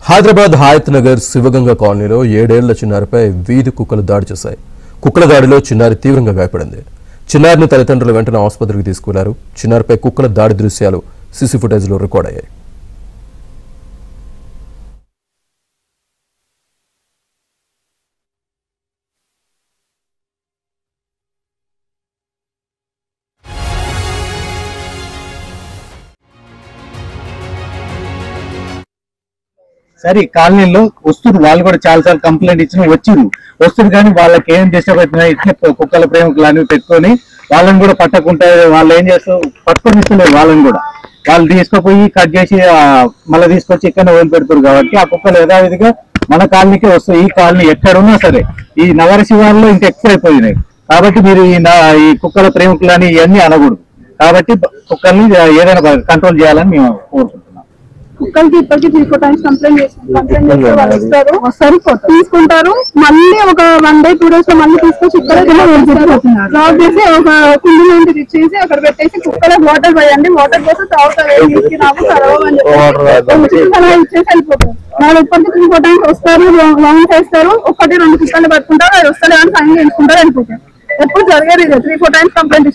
హైదరాబాద్ హయత్ నగర్ శివగంగ కాలనీలో 7 ఏళ్ల చిన్నారిపై వీధి కుక్కలు దాడి చేశాయి. కుక్కల దాడిలో చిన్నారి తీవ్రంగా గాయపడింది. చిన్నారిని తల్లిదండ్రులు వెంటనే ఆసుపత్రికి తీసుకువెళ్లారు. చిన్నారిపై కుక్కల దాడి దృశ్యాలు సీసీ ఫుటేజ్లో రికార్డ్ అయ్యాయి. సరే కాలనీలో వస్తుంది, వాళ్ళు కూడా చాలా సార్లు కంప్లైంట్ ఇచ్చిన వచ్చింది వస్తుంది, కానీ వాళ్ళకి ఏం చేసేపోతున్నా ఇట్లా కుక్కల ప్రేమికులు అన్ని పెట్టుకొని వాళ్ళని కూడా పట్టకుండా వాళ్ళు ఏం చేస్తారు, పట్టుకొని ఇస్తలేరు. వాళ్ళని కూడా వాళ్ళు తీసుకుపోయి కట్ చేసి మళ్ళీ తీసుకొచ్చి ఇక్కడ వదిలిపెడతారు. కాబట్టి ఆ కుక్కలు యథావిధిగా మన కాలనీకే వస్తాయి. ఈ కాలనీ ఎక్కడున్నా సరే ఈ నగర శివార్లో ఇంకా ఎక్కువ అయిపోయినాయి. కాబట్టి మీరు ఈ కుక్కల ప్రేమికులని ఇవన్నీ అనకూడదు. కాబట్టి కుక్కల్ని ఏదైనా కంట్రోల్ చేయాలని మేము కోరుకుంటున్నాం. కుక్కలకి ఇప్పటికీ 3-4 టైమ్స్ కంప్లైంట్ చేస్తే వాళ్ళు వస్తారు తీసుకుంటారు. మళ్ళీ ఒక 1 day 2 days లో మళ్ళీ తీసుకొచ్చి ఇక్కడ డ్రాప్ చేసి ఒక కుండీ నుండి ఇచ్చేసి అక్కడ పెట్టేసి కుక్కలకు వాటర్ పోయండి, వాటర్ పోసి తాగుతారు, రావు కరవని చెప్పి ఇచ్చేసి వెళ్ళిపోతారు. వాళ్ళు ఇప్పటికీ 3-4 టైమ్స్ వస్తారు, రౌండ్ చేస్తారు, 1-2 కుక్కలు పట్టుకుంటారు, అది వస్తారు కానీ ఫైన్ చేయించుకుంటారు, వెళ్ళిపోతారు. ఎప్పుడు జరిగేది 3-4 టైమ్స్ కంప్లైంట్